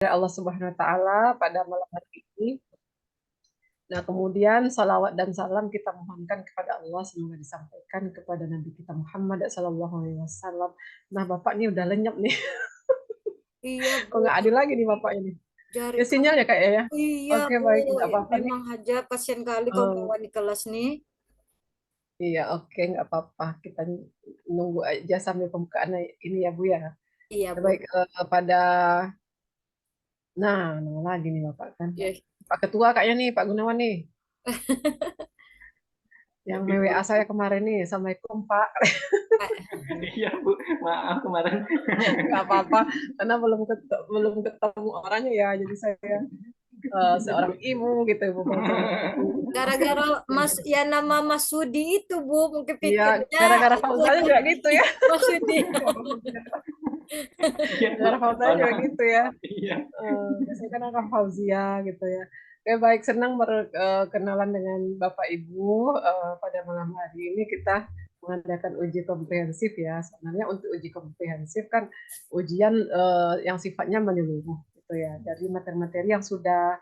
Allah Subhanahu wa taala pada malam hari ini. Nah, kemudian salawat dan salam kita mohonkan kepada Allah semoga disampaikan kepada Nabi kita Muhammad sallallahu alaihi wasallam. Nah, Bapak ini udah lenyap nih. Iya, Kok Bu. nggak adil lagi nih Bapak ini. Ya Jaring sinyal kami. ya Kak ya. Iya, Oke, Bu. baik, nggak apa-apa nih. Memang aja kasihan kali Eh, kawan-kawan di kelas nih. iya, oke, nggak apa-apa. Kita nunggu aja sambil pembukaan ini ya Bu ya. Iya, Bu. Baik, pada nah, nunggu lagi nih Bapak kan. Ya. Pak Ketua kayaknya nih, Pak Gunawan nih. Yang WA saya kemarin nih. Assalamualaikum Pak. Iya Bu, maaf kemarin. Nggak apa-apa karena belum ketemu orangnya ya, jadi saya seorang ibu gitu, ibu bangsa gitu. Gara-gara Mas ya nama Mas Sudi itu, Bu, mungkin Iya, pikirnya gara-gara itu Fauzanya juga gitu ya. Mas Sudi. Iya Bu, Gara-gara Fauzanya mohon juga maaf. gitu ya. Iya. Biasanya kan orang Fauzia gitu ya. Oke, baik, senang berkenalan dengan Bapak Ibu. Pada malam hari ini kita mengadakan uji komprehensif ya. Sebenarnya untuk uji komprehensif kan ujian yang sifatnya menyeluruh gitu ya. Dari materi-materi yang sudah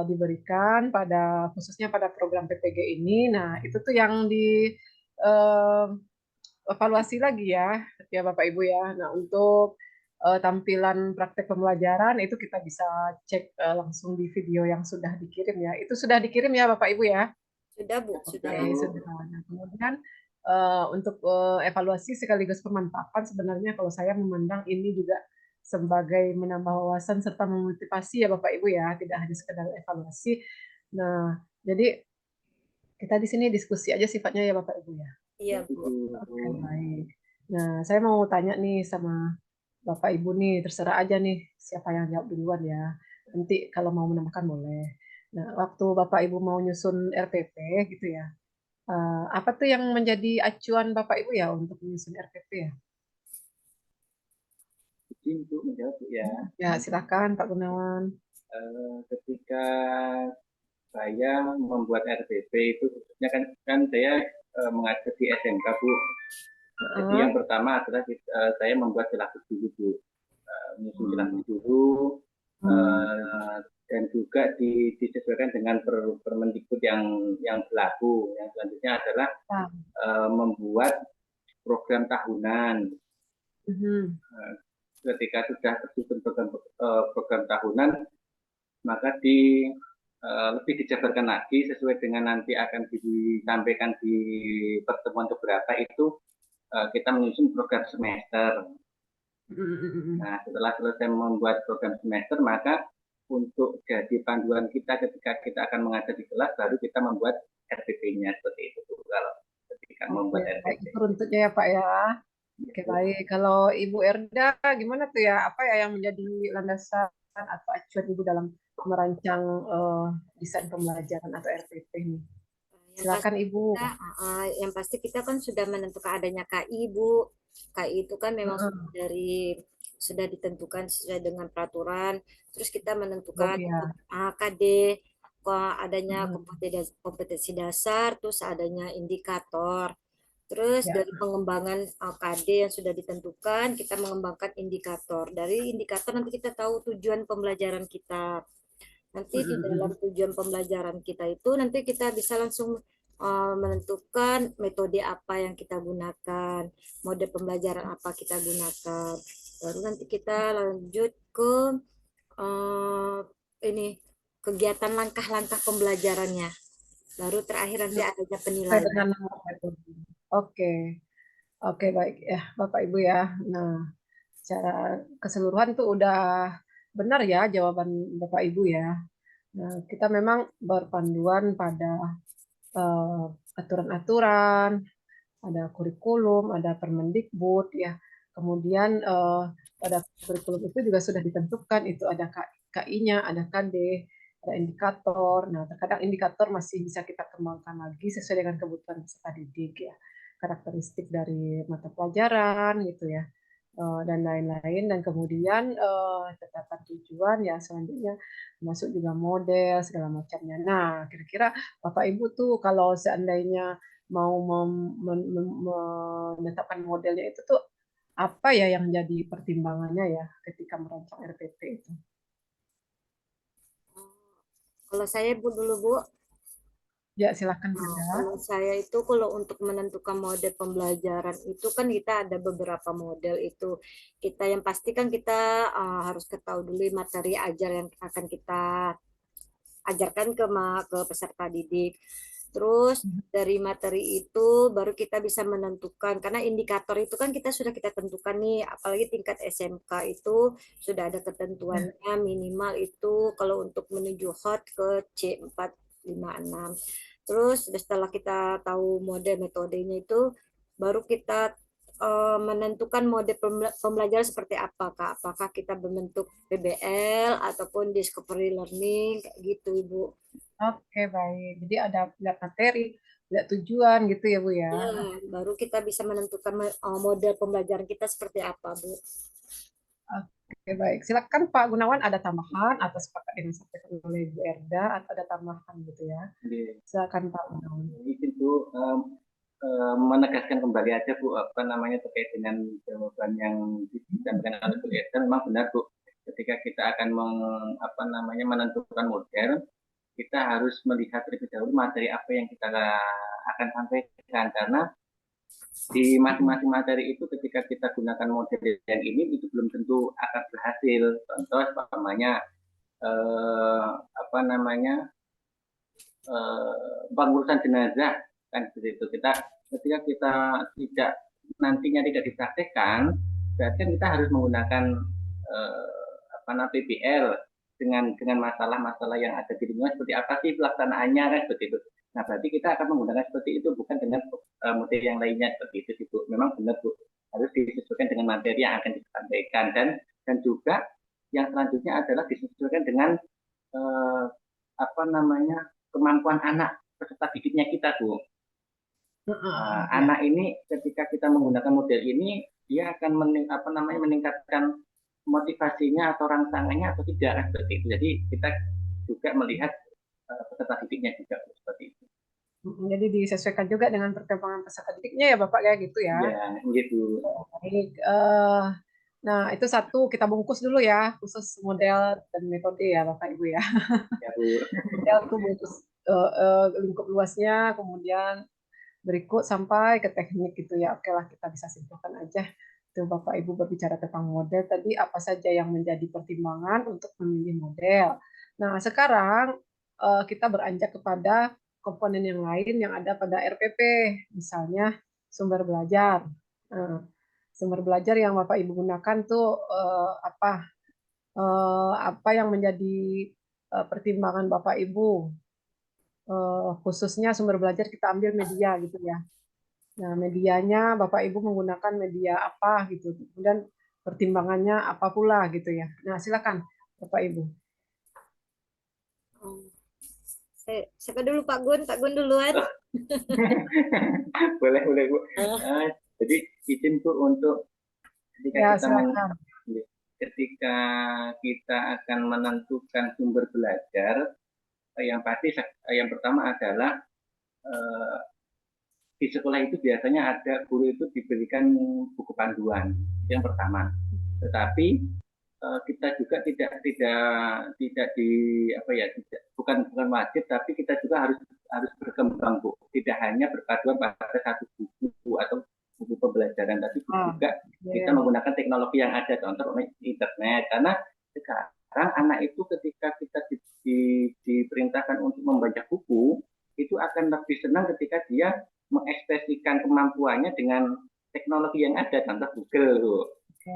diberikan pada khususnya pada program PPG ini. Nah, itu tuh yang di eh, evaluasi lagi ya, ya Bapak Ibu ya. Nah, untuk tampilan praktek pembelajaran itu kita bisa cek langsung di video yang sudah dikirim ya. Itu sudah dikirim ya Bapak Ibu ya. Sudah, Bu, Oke sudah Oke, Bu. langsung. sudah. Nah, kemudian untuk evaluasi sekaligus pemantapan sebenarnya kalau saya memandang ini juga sebagai menambah wawasan serta memotivasi ya Bapak Ibu ya, tidak hanya sekedar evaluasi. Nah, jadi kita di sini diskusi aja sifatnya ya Bapak Ibu ya. Iya, Jadi Bu. Oke, Bu. baik. Nah, saya mau tanya nih sama Bapak Ibu nih, terserah aja nih siapa yang jawab duluan ya. Nanti kalau mau menambahkan boleh. Nah, waktu Bapak Ibu mau nyusun RPP gitu ya, apa tuh yang menjadi acuan Bapak Ibu ya untuk menyusun RPP ya? Izin Bu menjawab Bu ya. Ya, silakan Pak Gunawan. Ketika saya membuat RPP itu khususnya kan saya mengajar di SMK Bu. Jadi Heeh. yang pertama adalah saya membuat silabus dulu Bu. Menyusun silabus dulu, dan juga disesuaikan dengan Permendikbud yang berlaku. Yang selanjutnya adalah Nah, membuat program tahunan. mhm. Ketika sudah tersusun program tahunan, maka lebih dijabarkan lagi sesuai dengan nanti akan disampaikan di pertemuan keberapa itu kita menyusun program semester. Mhm. Nah, setelah selesai membuat program semester, maka untuk jadi panduan kita ketika kita akan mengajar di kelas, baru kita membuat RPP-nya seperti itu. Kalau ketika Oke, membuat baik RPP. itu runtutnya ya Pak ya. Oke, baik. Kalau Ibu Erda, gimana tuh ya? Apa ya yang menjadi landasan atau acuan Ibu dalam merancang desain pembelajaran atau RPP ini? Yang Silakan pasti Ibu. kita, yang pasti kita kan sudah menentukan adanya KI, Bu. KI itu kan memang sudah Heeh. sudah ditentukan sesuai dengan peraturan. Terus kita Oh menentukan untuk iya. KD, kok adanya Heeh. kompetensi dasar, terus adanya indikator. Terus Ya. dari pengembangan KD yang sudah ditentukan, kita mengembangkan indikator. Dari indikator nanti kita tahu tujuan pembelajaran kita. Nanti di dalam Heeh. tujuan pembelajaran kita itu nanti kita bisa langsung menentukan metode apa yang kita gunakan, mode pembelajaran apa kita gunakan. Baru nanti kita lanjut ke uh, ini kegiatan langkah-langkah pembelajarannya. Baru terakhir nanti adanya Sesuai penilaian. dengan metode. Oke. Oke, baik ya Bapak Ibu ya. Nah, secara keseluruhan itu udah benar ya jawaban Bapak Ibu ya. Nah, kita memang berpanduan pada eh, aturan-aturan, ada kurikulum, ada Permendikbud ya. Kemudian pada kurikulum itu juga sudah ditentukan itu ada KI-nya, ada KD, ada indikator. Nah, terkadang indikator masih bisa kita kembangkan lagi sesuai dengan kebutuhan peserta didik ya. Karakteristik dari mata pelajaran gitu ya. Dan lain-lain, dan kemudian tetapkan tujuan ya, selanjutnya masuk juga model segala macamnya. Nah, kira-kira Bapak Ibu tuh kalau seandainya mau menetapkan modelnya itu tuh apa ya yang jadi pertimbangannya ya ketika merancang RPP itu? Kalau saya Bu dulu Bu. Ya, silakan Nah, Bunda. kalau saya itu kalau untuk menentukan model pembelajaran itu kan kita ada beberapa model itu. Kita yang pasti kan kita harus ketahui dulu materi ajar yang akan kita ajarkan ke peserta didik. Terus dari materi itu baru kita bisa menentukan karena indikator itu kan kita tentukan nih, apalagi tingkat SMK itu sudah ada Ya. ketentuannya minimal itu kalau untuk menuju hot ke C456. Terus setelah kita tahu model metodenya itu baru kita menentukan mode pembelajaran seperti apa Kak. Apakah kita berbentuk PBL ataupun discovery learning kayak gitu Ibu. Oke, baik. Jadi ada lihat materi, lihat tujuan gitu ya, Bu ya. Ya, baru kita bisa menentukan model pembelajaran kita seperti apa, Bu. Oke, baik. Silakan Pak Gunawan, ada tambahan atau sepakat dengan sampaikan oleh Bu Erda atau ada tambahan gitu ya. Jadi, Silakan Pak Gunawan. itu menegaskan kembali aja Bu, apa namanya terkait dengan jawaban yang disampaikan oleh Bu Eda, memang benar Bu. Ketika kita akan menentukan model, kita harus melihat terlebih dahulu materi apa yang kita akan sampaikan, karena di masing-masing materi itu ketika kita gunakan model yang ini itu belum tentu akan berhasil. Contoh umpamanya pengurusan jenazah kan seperti itu. Ketika kita tidak nantinya tidak dipraktekkan, berarti kita harus menggunakan PBL dengan masalah-masalah yang ada di lingkungan seperti apa sih pelaksanaannya kan seperti itu. Nah, berarti kita akan menggunakan seperti itu bukan dengan model yang lainnya seperti itu, Bu. Memang benar, Bu. Harus disesuaikan dengan materi yang akan disampaikan dan juga yang selanjutnya adalah disesuaikan dengan eh, kemampuan anak peserta didiknya kita, Bu. Anak ini ketika kita menggunakan model ini dia akan meningkatkan motivasinya atau rangsangannya atau tidak kan seperti itu. Jadi kita juga melihat peserta didiknya juga seperti itu. Jadi disesuaikan juga dengan perkembangan peserta didiknya ya Bapak ya gitu ya. Ya, gitu. Baik. Nah, itu satu kita bungkus dulu ya, khusus model dan metode ya Bapak Ibu ya. Ya, Bu. Model itu bungkus lingkup luasnya, kemudian berikut sampai ke teknik gitu ya. Oke lah, kita bisa simpulkan aja. Itu Bapak Ibu berbicara tentang model tadi, apa saja yang menjadi pertimbangan untuk memilih model. Nah, sekarang kita beranjak kepada komponen yang lain yang ada pada RPP, misalnya sumber belajar. Nah, sumber belajar yang Bapak Ibu gunakan tuh apa yang menjadi pertimbangan Bapak Ibu, khususnya sumber belajar kita ambil media gitu ya. Nah, medianya Bapak Ibu menggunakan media apa gitu. Kemudian pertimbangannya apa pula gitu ya. Nah, silakan Bapak Ibu. Siapa dulu Pak Gun? Pak Gun duluan. boleh, Bu. Jadi izin Bu untuk Ya, silakan. ketika kita akan menentukan sumber belajar, yang pasti yang pertama adalah di sekolah itu biasanya ada guru itu diberikan buku panduan yang pertama. Tetapi kita juga tidak di bukan wajib, tapi kita juga harus berkembang, Bu. Tidak hanya berpaduan pada satu buku atau buku pembelajaran, tapi juga kita menggunakan teknologi yang ada, contoh internet. Karena sekarang anak itu ketika kita diperintahkan untuk membaca buku, itu akan lebih senang ketika dia mengekspresikan kemampuannya dengan teknologi yang ada, contoh Google,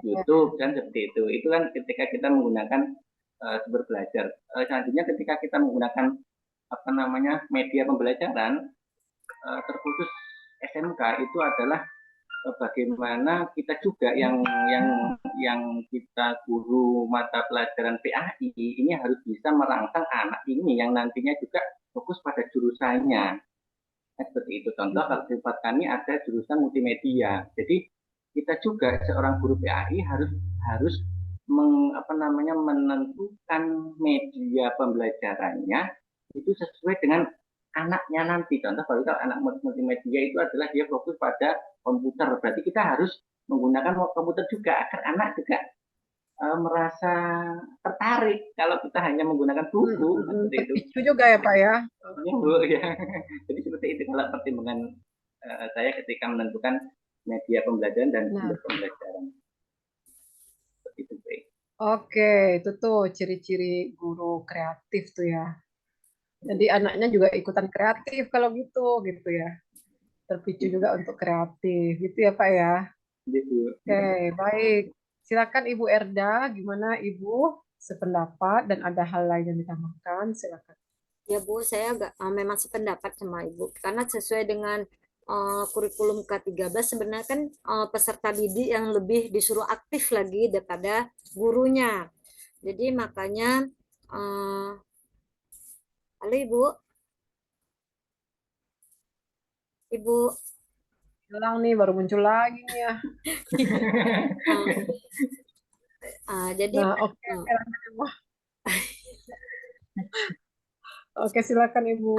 YouTube kan seperti itu. Itu kan ketika kita menggunakan sumber belajar. Selanjutnya ketika kita menggunakan media pembelajaran, terkhusus SMK itu adalah bagaimana kita juga yang kita guru mata pelajaran PAI ini harus bisa merangsang anak ini yang nantinya juga fokus pada jurusannya. Seperti itu. Contoh kalau di tempat kami ada jurusan multimedia. Jadi kita juga seorang guru PAI harus menentukan media pembelajarannya itu sesuai dengan anaknya nanti. Contoh kalau anak multimedia itu adalah dia fokus pada komputer, berarti kita harus menggunakan komputer juga agar anak juga merasa tertarik kalau kita hanya menggunakan buku seperti itu. Terpicu juga ya Pak ya. Ya, Bu, ya. Jadi seperti itu kalau pertimbangan saya ketika menentukan media pembelajaran dan sumber pembelajaran. Seperti itu, Bu. Oke, itu tuh ciri-ciri guru kreatif tuh ya. Jadi anaknya juga ikutan kreatif kalau gitu ya. Terpicu juga untuk kreatif, gitu ya Pak ya. Gitu. Oke, baik. Silakan Ibu Erda, gimana Ibu sependapat dan ada hal lain yang ditambahkan? Silakan. Ya Bu, saya memang sependapat sama Ibu karena sesuai dengan kurikulum K13 sebenarnya kan peserta didik yang lebih disuruh aktif lagi daripada gurunya. Jadi makanya halo Ibu, Ibu, Hilang nih, baru muncul lagi nih ya. jadi Nah, oke, silakan Ibu. Oke, silakan Ibu.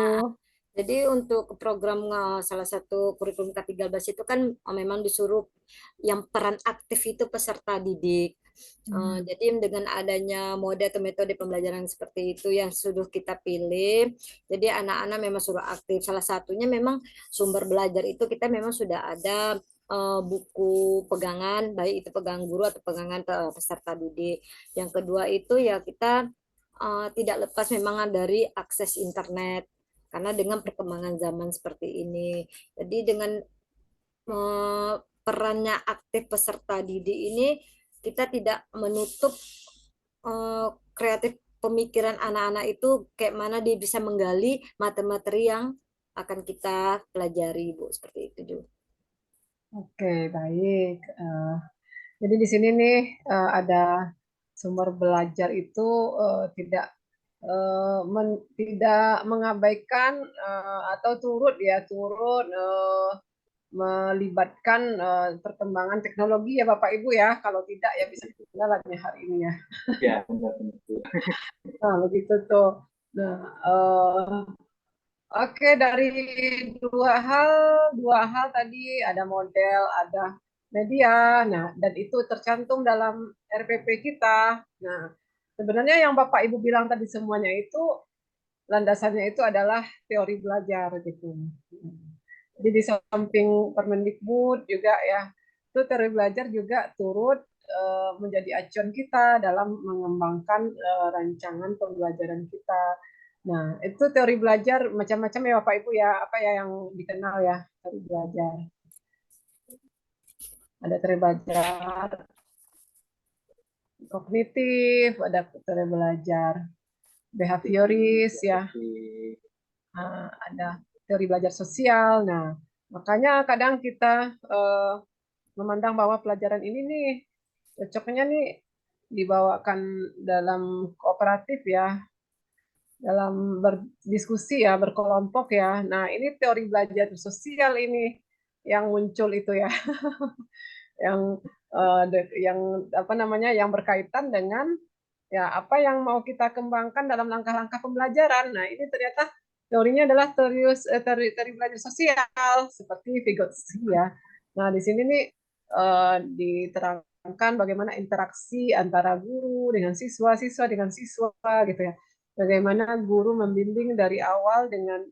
jadi untuk program salah satu kurikulum K13 itu kan memang disuruh yang peran aktif itu peserta didik. Jadi dengan adanya mode atau metode pembelajaran seperti itu yang sudah kita pilih, jadi anak-anak memang suruh aktif. Salah satunya memang sumber belajar itu kita memang sudah ada buku pegangan, baik itu pegangan guru atau pegangan peserta didik. Yang kedua itu ya kita tidak lepas memang dari akses internet karena dengan perkembangan zaman seperti ini. Jadi dengan perannya aktif peserta didik ini kita tidak menutup kreatif pemikiran anak-anak itu kayak mana dia bisa menggali materi-materi yang akan kita pelajari, Bu, seperti itu juga. Oke, baik. Jadi di sini nih ada sumber belajar itu tidak mengabaikan atau turut melibatkan perkembangan teknologi ya Bapak Ibu ya. Kalau tidak ya bisa ketinggalan ya hari ini ya. Ya, benar-benar. Nah, begitu tuh. Nah, oke, dari dua hal tadi ada model, ada media. Nah, dan itu tercantum dalam RPP kita. Nah, sebenarnya yang Bapak Ibu bilang tadi semuanya itu landasannya itu adalah teori belajar gitu. Jadi di samping Permendikbud juga ya, itu teori belajar juga turut menjadi acuan kita dalam mengembangkan rancangan pembelajaran kita. Nah, itu teori belajar macam-macam ya Bapak Ibu ya, apa ya yang dikenal ya teori belajar. Ada teori belajar kognitif, ada teori belajar behavioris ya, ada teori belajar sosial. Nah, makanya kadang kita memandang bahwa pelajaran ini nih cocoknya nih dibawakan dalam kooperatif ya, dalam berdiskusi ya, berkelompok ya. Nah, ini teori belajar sosial ini yang muncul itu ya, yang yang apa namanya, yang berkaitan dengan ya apa yang mau kita kembangkan dalam langkah-langkah pembelajaran. Nah, ini ternyata teorinya adalah teori belajar sosial seperti Vygotsky ya. Nah, di sini nih diterangkan bagaimana interaksi antara guru dengan siswa, siswa dengan siswa gitu ya. Bagaimana guru membimbing dari awal dengan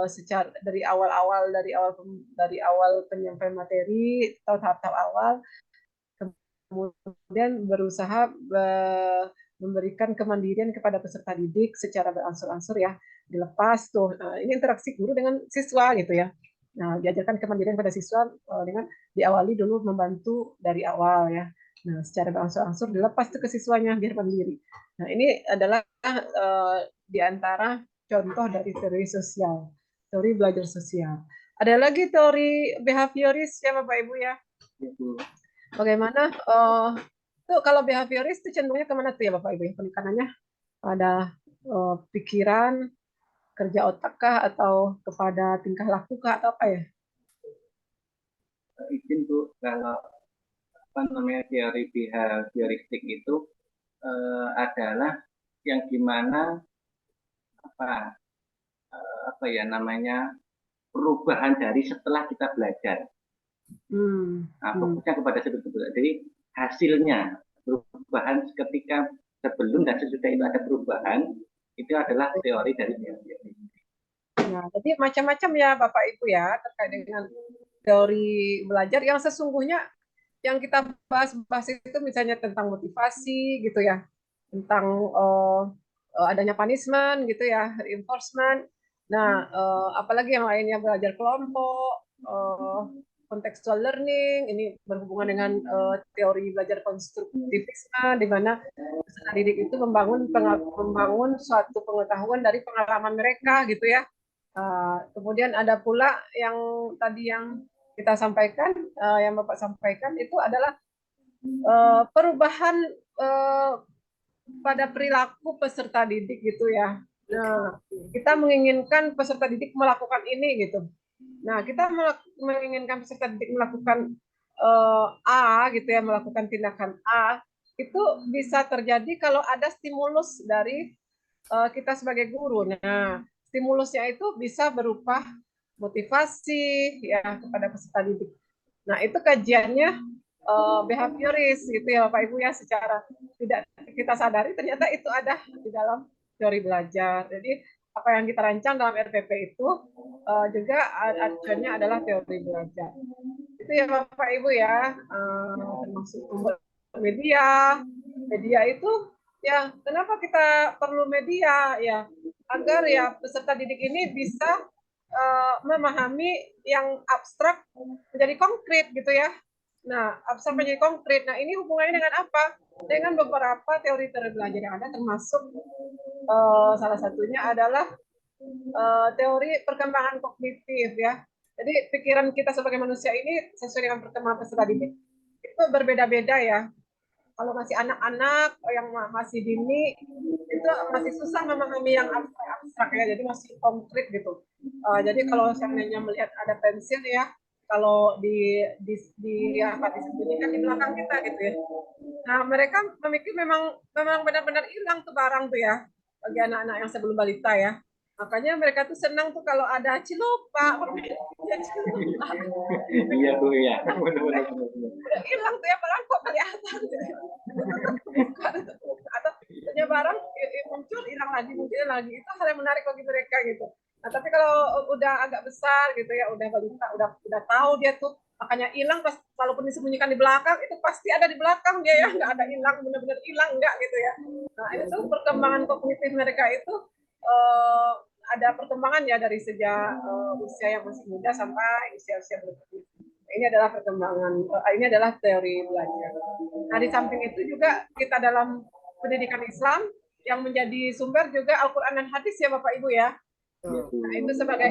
secara dari awal penyampaian materi atau tahap-tahap awal, kemudian berusaha memberikan kemandirian kepada peserta didik secara berangsur-angsur ya, dilepas tuh. Nah, ini interaksi guru dengan siswa gitu ya. Nah, diajarkan kemandirian pada siswa dengan diawali dulu membantu dari awal ya. Nah, secara berangsur-angsur dilepas tuh ke siswanya biar mandiri. Nah, ini adalah di antara contoh dari teori sosial, teori belajar sosial. Ada lagi teori behavioris ya Bapak Ibu ya. Bagaimana tuh kalau behavioris itu cenderungnya kemana tuh ya Bapak Ibu? Penekanannya pada pikiran, kerja otak kah, atau kepada tingkah laku kah, atau apa ya? Izin Bu, kalau apa namanya teori behavioristik itu adalah yang dimana apa ya namanya perubahan dari setelah kita belajar. Nah, fokusnya kepada situ. Jadi hasilnya perubahan ketika sebelum dan sesudah itu ada perubahan, itu adalah teori dari teori. Nah, jadi macam-macam ya Bapak Ibu ya terkait dengan teori belajar yang sesungguhnya yang kita bahas itu misalnya tentang motivasi gitu ya, tentang adanya punishment gitu ya, reinforcement. Nah, apalagi yang lainnya belajar kelompok, contextual learning, ini berhubungan dengan teori belajar konstruktivisme, di mana peserta didik itu membangun suatu pengetahuan dari pengalaman mereka gitu ya. Kemudian ada pula yang tadi yang kita sampaikan, yang Bapak sampaikan itu adalah perubahan pada perilaku peserta didik gitu ya. Nah, kita menginginkan peserta didik melakukan ini gitu. Nah, kita menginginkan peserta didik melakukan A gitu ya, melakukan tindakan A, itu bisa terjadi kalau ada stimulus dari kita sebagai guru. Nah, stimulusnya itu bisa berupa motivasi ya kepada peserta didik. Nah, itu kajiannya behavioris gitu ya Bapak Ibu ya, secara tidak kita sadari ternyata itu ada di dalam teori belajar. Jadi apa yang kita rancang dalam RPP itu juga acuannya adalah teori belajar. Itu ya Bapak Ibu ya, termasuk membuat media. Media itu ya kenapa kita perlu media ya, agar ya peserta didik ini bisa memahami yang abstrak menjadi konkret gitu ya. Nah, abstrak menjadi konkret. Nah, ini hubungannya dengan apa? Dengan beberapa teori-teori belajar yang ada, termasuk salah satunya adalah teori perkembangan kognitif ya. Jadi pikiran kita sebagai manusia ini sesuai dengan perkembangan peserta didik itu berbeda-beda ya. Kalau masih anak-anak yang masih dini itu masih susah memahami yang abstrak ya, jadi masih konkret gitu. Jadi kalau seandainya melihat ada pensil ya, kalau di apa disembunyikan di belakang kita gitu ya. Nah, mereka memikir memang benar-benar hilang tuh barang tuh ya, bagi anak-anak yang sebelum balita ya. Makanya mereka tuh senang tuh kalau ada cilupa, permainan cilupa. Iya Bu, iya. Udah hilang tuh ya, barang kok kelihatan. Atau punya barang muncul, hilang lagi, muncul lagi. Itu hal yang menarik bagi mereka gitu. Nah, tapi kalau udah agak besar gitu ya, udah balita, udah tahu dia tuh, makanya hilang pas walaupun disembunyikan di belakang itu pasti ada di belakang dia ya, nggak ada hilang benar-benar hilang nggak gitu ya. Nah, itu perkembangan kognitif mereka itu ada perkembangan ya dari sejak usia yang masih muda sampai usia-usia berikutnya. Ini adalah perkembangan, ini adalah teori belajar. Nah, di samping itu juga kita dalam pendidikan Islam yang menjadi sumber juga Al-Quran dan hadis ya Bapak Ibu ya. Nah, itu sebagai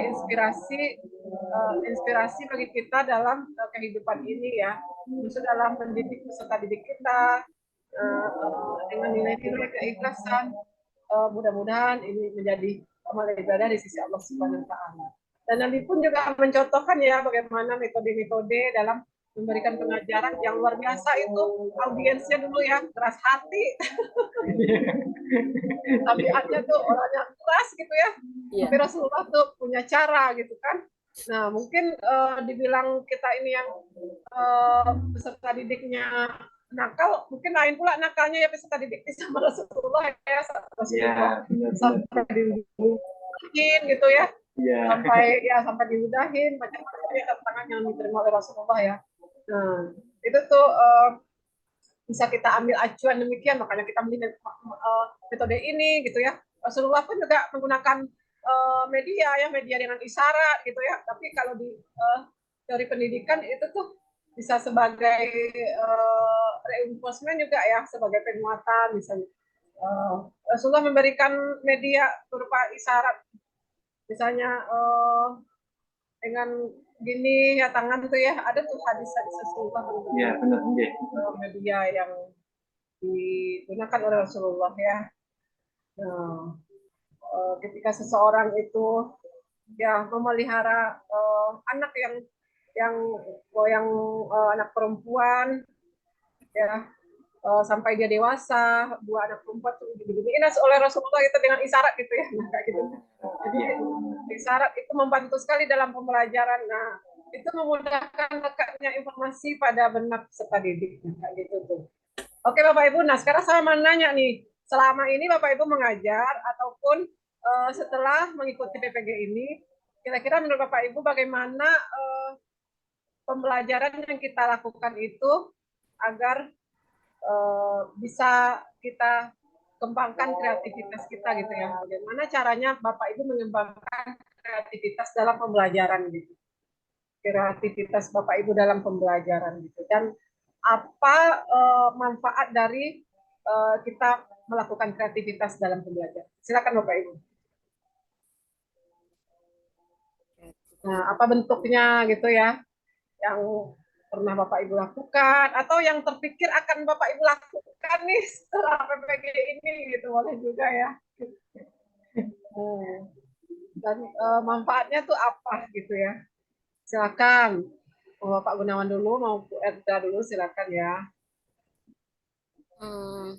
inspirasi bagi kita dalam kehidupan ini ya, khusus dalam mendidik peserta didik kita dengan nilai-nilai keikhlasan. Mudah-mudahan ini menjadi amal ibadah di sisi Allah Subhanahu Wa Taala. Dan Nabi pun juga mencontohkan ya bagaimana metode-metode dalam memberikan pengajaran yang luar biasa itu, audiensnya dulu ya keras hati. Tabiatnya tuh orangnya keras gitu ya. Tapi Rasulullah tuh punya cara gitu kan. Nah, mungkin dibilang kita ini yang peserta didiknya nakal, mungkin lain pula nakalnya ya peserta didik sama Rasulullah ya, sampai diudahin gitu ya. Sampai diudahin macam-macam ya tantangan yang diterima oleh Rasulullah ya. Nah, itu tuh bisa kita ambil acuan demikian, makanya kita melihat metode ini gitu ya. Rasulullah pun juga menggunakan media dengan isyarat gitu ya. Tapi kalau di teori pendidikan itu tuh bisa sebagai reinforcement juga ya, sebagai penguatan misalnya. Rasulullah memberikan media berupa isyarat, misalnya dengan gini ya tangan tuh ya, ada tuh hadis-hadis Rasulullah ya, benar, media yang digunakan oleh Rasulullah ya. Nah, ketika seseorang itu ya memelihara anak yang anak perempuan ya sampai dia dewasa, dua anak perempuan tuh ini oleh Rasulullah itu dengan isyarat gitu ya, nah, kayak gitu. Jadi isyarat itu membantu sekali dalam pembelajaran. Nah, itu memudahkan lekatnya informasi pada benak peserta didik kayak gitu tuh. Oke Bapak Ibu, nah sekarang saya mau nanya nih, selama ini Bapak Ibu mengajar ataupun setelah mengikuti PPG ini, kira-kira menurut Bapak Ibu bagaimana pembelajaran yang kita lakukan itu agar bisa kita kembangkan kreativitas kita gitu ya. Bagaimana caranya Bapak Ibu mengembangkan kreativitas dalam pembelajaran gitu. Kreativitas Bapak Ibu dalam pembelajaran gitu. Dan apa manfaat dari kita melakukan kreativitas dalam pembelajaran. Silakan Bapak Ibu. Nah, apa bentuknya gitu ya yang pernah Bapak Ibu lakukan atau yang terpikir akan Bapak Ibu lakukan nih setelah PPG ini gitu boleh juga ya. Dan manfaatnya tuh apa gitu ya. Silakan. Mau Pak Gunawan dulu, mau Bu Erda dulu silakan ya. Hmm,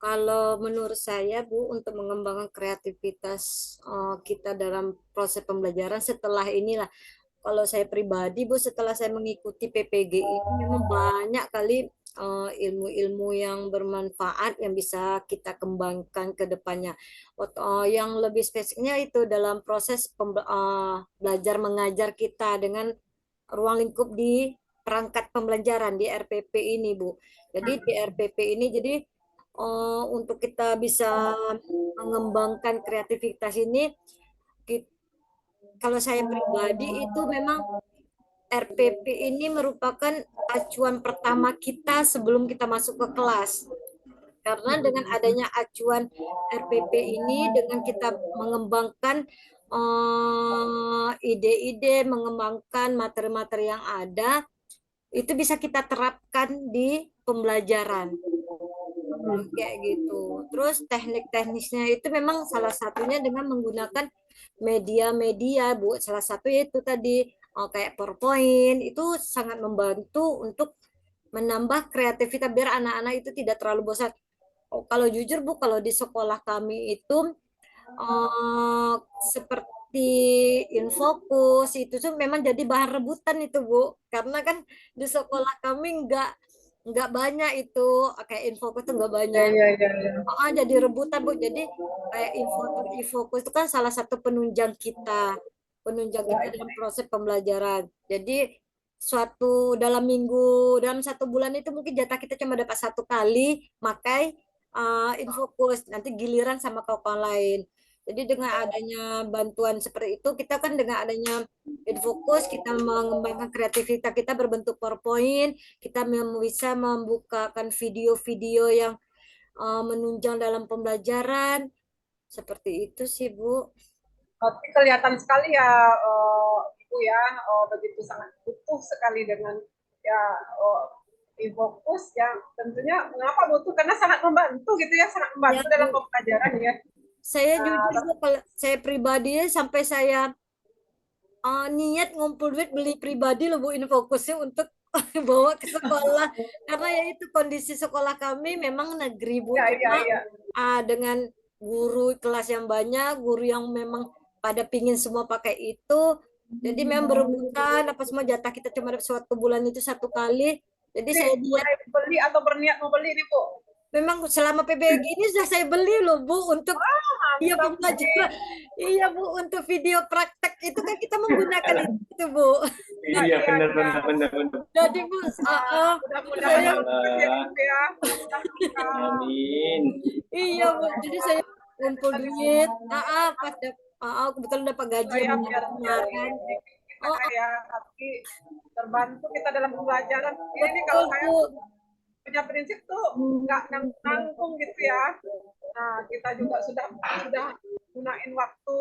Kalau menurut saya, Bu, untuk mengembangkan kreativitas kita dalam proses pembelajaran setelah inilah, kalau saya pribadi, Bu, setelah saya mengikuti PPG ini memang banyak kali ilmu-ilmu yang bermanfaat yang bisa kita kembangkan ke depannya. Yang lebih spesifiknya itu dalam proses belajar mengajar kita dengan ruang lingkup di perangkat pembelajaran di RPP ini, Bu. Jadi di RPP ini jadi untuk kita bisa mengembangkan kreativitas ini, kalau saya pribadi itu memang RPP ini merupakan acuan pertama kita sebelum kita masuk ke kelas. Karena dengan adanya acuan RPP ini, dengan kita mengembangkan ide-ide, mengembangkan materi-materi yang ada, itu bisa kita terapkan di pembelajaran. Kayak gitu. Terus teknik-teknisnya itu memang salah satunya dengan menggunakan media-media, Bu. Salah satu yaitu tadi kayak PowerPoint itu sangat membantu untuk menambah kreativitas biar anak-anak itu tidak terlalu bosan. Oh, kalau jujur, Bu, kalau di sekolah kami itu seperti infokus itu tuh memang jadi bahan rebutan itu, Bu. Karena kan di sekolah kami nggak banyak itu kayak infokus tuh nggak Ya, banyak. ya, ya, ya. Jadi rebutan, Bu. Jadi kayak infokus itu kan salah satu penunjang kita dalam proses pembelajaran. Jadi dalam minggu, dalam 1 bulan itu mungkin jatah kita cuma dapat 1 kali makai infokus. Nanti giliran sama kawan lain. Jadi dengan adanya bantuan seperti itu, kita kan dengan adanya infokus, kita mengembangkan kreativitas kita berbentuk PowerPoint, kita bisa membukakan video-video yang menunjang dalam pembelajaran. Seperti itu sih, Bu. Tapi kelihatan sekali ya Ibu ya begitu sangat butuh sekali dengan ya Infokus yang tentunya mengapa butuh karena sangat membantu gitu ya sangat Ya, membantu dalam Bu. pembelajaran ya. Saya jujur, Nah, Bu, kalau saya pribadi sampai saya niat ngumpul duit beli pribadi loh, Bu, Infokusnya untuk bawa ke sekolah. Karena ya itu kondisi sekolah kami memang negeri, Bu. ya, ya, Cuma ya. dengan guru kelas yang banyak, guru yang memang pada pingin semua pakai itu. Jadi memang berebutan, apa semua jatah kita cuma dapat 1 bulan itu 1 kali. Jadi Jadi saya niat, mulai beli atau berniat mau beli nih Bu. memang selama PBG ini sudah saya beli loh, Bu, untuk iya Mantap pembelajaran. nih. Iya, Bu, untuk video praktek itu kan kita menggunakan itu, Bu. Iya, Iya, iya, benar iya. benar benar benar. Jadi, Bu, Mudah-mudahan saya berhasil ya Allah. Bu ya. Mudah-mudahan. Amin. iya, Bu. Jadi saya ngumpul duit. Pas kebetulan dapat gaji yang Saya bulan biar kemarin. kita Oh, ya tapi terbantu kita dalam pembelajaran ini kalau betul, saya Bu. punya prinsip tuh nggak nanggung gitu ya. Nah kita juga sudah gunain waktu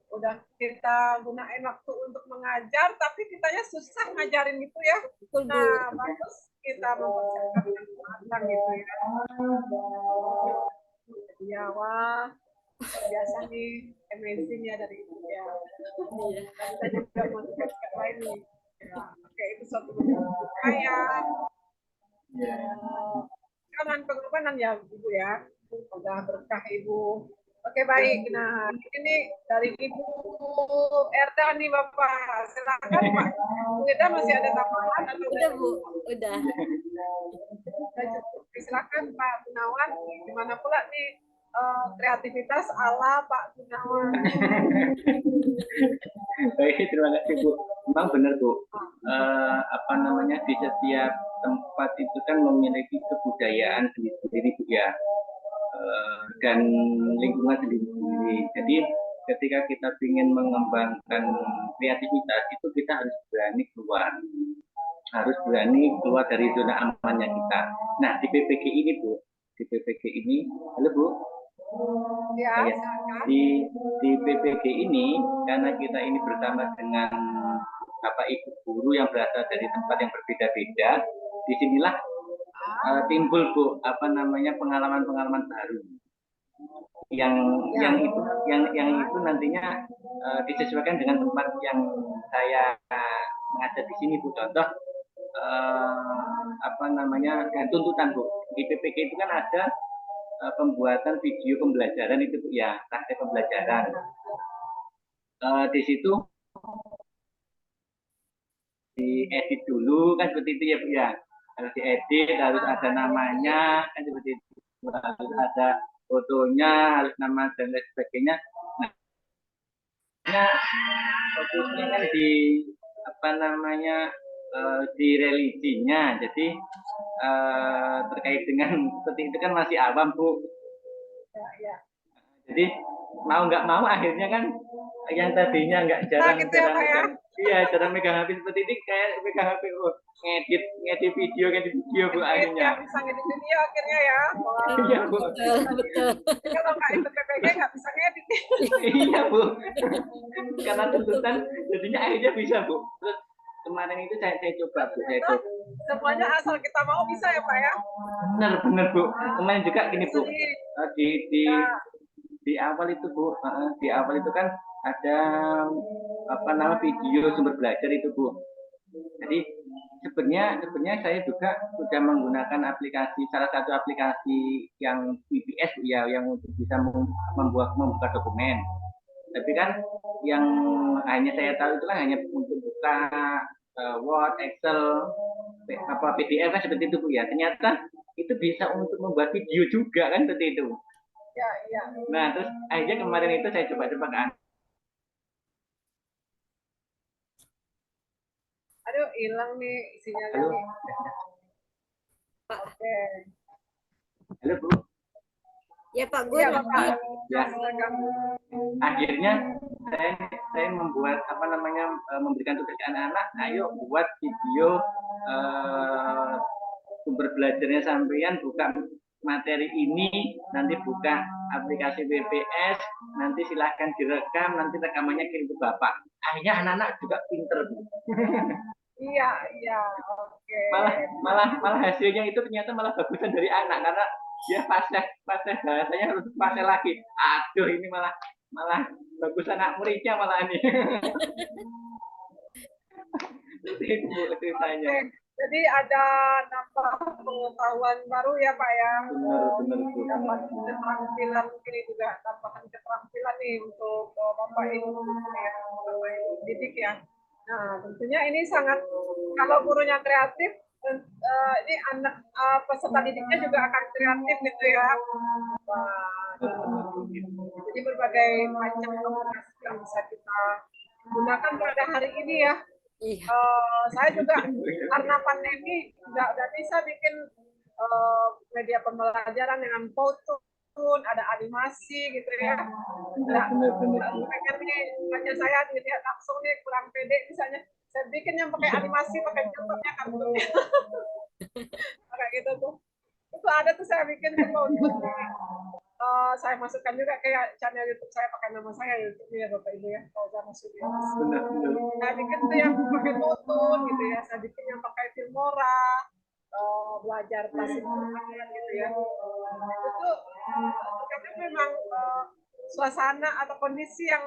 udah kita gunain waktu untuk mengajar tapi kitanya susah ngajarin gitu ya. Betul, Bu. Nah bagus kita mempersiapkan dengan matang gitu ya. Ya wah biasa nih amazing ya dari itu ya. Iya. Kita juga motivasi lain nih. Ya, oke itu suatu upaya jangan pengorbanan ya Ibu ya. Semoga berkah Ibu. Oke baik. Nah ini dari Ibu Erda nih Bapak. Silakan Pak. Bu Erda masih ada tambahan atau udah Udah, Bu. cukup? Udah. Sudah cukup. Silakan Pak Gunawan, gimana pula nih kreativitas ala Pak Gunawan. Baik, terima kasih Bu. Memang benar Bu. Apa namanya, di setiap tempat itu kan memiliki kebudayaan sendiri Bu ya, dan lingkungan sendiri-sendiri. Jadi ketika kita ingin mengembangkan kreativitas itu kita harus berani keluar dari zona amannya kita. Nah di PPG ini Bu, halo Bu. Ya, di PPG ini karena kita ini bersama dengan Bapak Ibu guru yang berasal dari tempat yang berbeda-beda, disinilah timbul Bu apa namanya pengalaman-pengalaman baru yang itu nantinya disesuaikan dengan tempat yang saya mengajar di sini Bu. Contoh apa namanya dan tuntutan Bu, di PPG itu kan ada pembuatan video pembelajaran itu Bu ya, praktek pembelajaran. Di situ diedit dulu kan seperti itu ya Bu ya, harus diedit, harus ada namanya kan seperti itu, harus ada fotonya, harus nama dan lain sebagainya. Nah, fokusnya kan di apa namanya di religinya, jadi terkait dengan seperti itu kan masih awam Bu. Jadi mau nggak mau akhirnya kan yang tadinya nggak jarang jarang megang HP seperti ini kayak megang HP ngedit video Bu akhirnya. Bisa ngedit video akhirnya ya. Iya Bu. Betul. Kalau nggak ikut PPG nggak bisa ngedit. Iya Bu. Karena tuntutan jadinya akhirnya bisa Bu. Terus kemarin itu saya coba Bu, semuanya asal kita mau bisa ya Pak ya. Benar Bu. Kemarin juga gini Bu, di awal itu Bu, di awal itu kan ada apa nama video sumber belajar itu Bu. Jadi sebenarnya saya juga sudah menggunakan salah satu aplikasi yang VPS ya, yang untuk bisa membuka dokumen. Tapi kan yang hanya saya tahu itu kan hanya untuk buka Word, Excel, PDF kan seperti itu Bu ya. Ternyata itu bisa untuk membuat video juga kan seperti itu. Ya. Nah terus akhirnya kemarin itu saya coba-coba kan. Aduh hilang nih sinyalnya. Halo. Oke. Halo Bu. Ya Pak Gun. Ya. Akhirnya saya membuat apa namanya memberikan tugas ke anak-anak, ayo buat video sumber belajarnya sampean, buka materi ini, nanti buka aplikasi VPS, nanti silahkan direkam, nanti rekamannya kirim ke Bapak. Akhirnya anak-anak juga pinter Bu. Iya, oke. Malah hasilnya itu ternyata malah bagusan dari anak karena dia fasih bahasanya harus fasih lagi. Aduh ini malah bagus anak muridnya malah ini. Itu ceritanya. Jadi ada nambah pengetahuan baru ya Pak ya. Benar. Dapat keterampilan ini juga tambahan keterampilan nih untuk Bapak Ibu ya, Bapak Ibu didik ya. Nah tentunya ini sangat, kalau gurunya kreatif, ini anak peserta didiknya juga akan kreatif gitu ya. Jadi berbagai macam komunikasi yang bisa kita gunakan pada hari ini ya. Saya juga karena pandemi nggak bisa bikin media pembelajaran dengan foto, ada animasi gitu ya. Pengen nih baca saya dilihat langsung nih kurang pede misalnya, saya bikin yang pakai animasi, pakai contohnya kan kayak gitu tuh. Itu ada tuh saya bikin tuh saya masukkan juga kayak channel YouTube saya pakai nama saya YouTube ya Bapak Ibu ya, kalau saya masukin. Saya bikin tuh yang pakai Totun gitu ya, saya bikin yang pakai Filmora, belajar klasik gitu ya. Itu karena memang suasana atau kondisi yang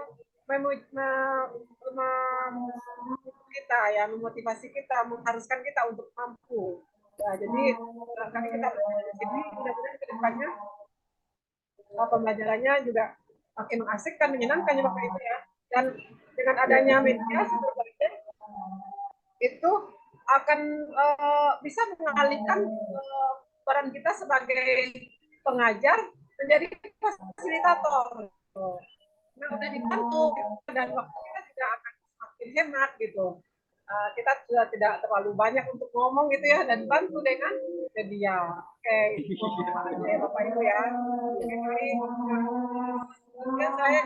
kita ya, memotivasi kita, mengharuskan kita untuk mampu. Ya, jadi barangkali kita ini mudah-mudahan ke depannya pembelajarannya juga makin mengasihkan, menyenangkan ya Bapak Ibu ya. Dan dengan adanya media seperti itu akan bisa mengalihkan peran kita sebagai pengajar menjadi fasilitator. Nah, udah dibantu dan waktu kita juga akan semakin hemat gitu. Kita sudah tidak terlalu banyak untuk ngomong gitu ya, dan bantu dengan media. Oke, itu Bapak Ibu ya. Kemudian saya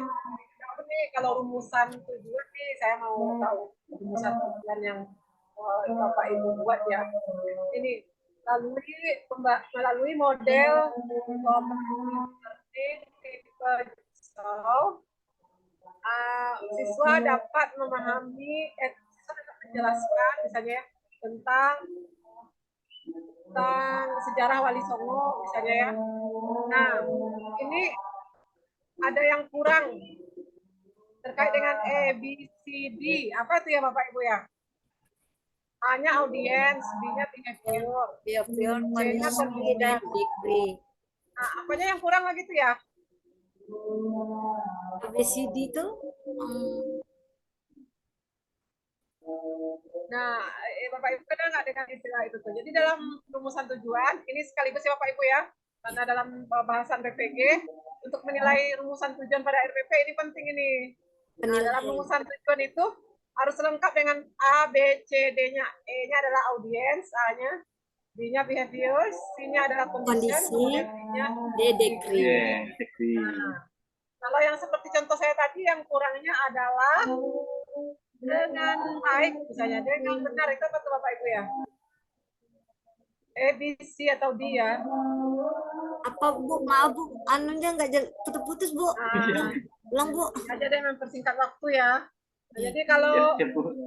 nih kalau rumusan tujuan nih, saya mau tahu rumusan tujuan yang Bapak Ibu buat ya. Ini melalui model siswa dapat memahami, siswa dapat menjelaskan misalnya tentang sejarah Wali Songo misalnya ya. Nah, ini ada yang kurang terkait dengan ABCD. Apa itu ya Bapak Ibu ya? A-nya audiens, B-nya behavior, Behavior, C-nya kondisi, dan degree. Nah, apanya yang kurang lagi tuh ya? ABCD itu Nah, Bapak Ibu kenal nggak dengan istilah itu tuh? Jadi dalam rumusan tujuan, ini sekaligus ya Bapak Ibu ya, karena dalam bahasan PPG, untuk menilai rumusan tujuan pada RPP ini penting ini. Nah, dalam rumusan tujuan itu harus lengkap dengan A, B, C, D-nya. E-nya adalah audience, A-nya, B-nya behavior, C-nya adalah condition, kemudian D-nya degree. Nah, kalau yang seperti contoh saya tadi, yang kurangnya adalah dengan baik, misalnya dengan benar, itu apa tuh Bapak Ibu ya? A, B, C atau D ya? Apa Bu? Maaf Bu, anunya nggak putus-putus Bu. Ulang Bu. Aja deh mempersingkat waktu ya. Nah, jadi kalau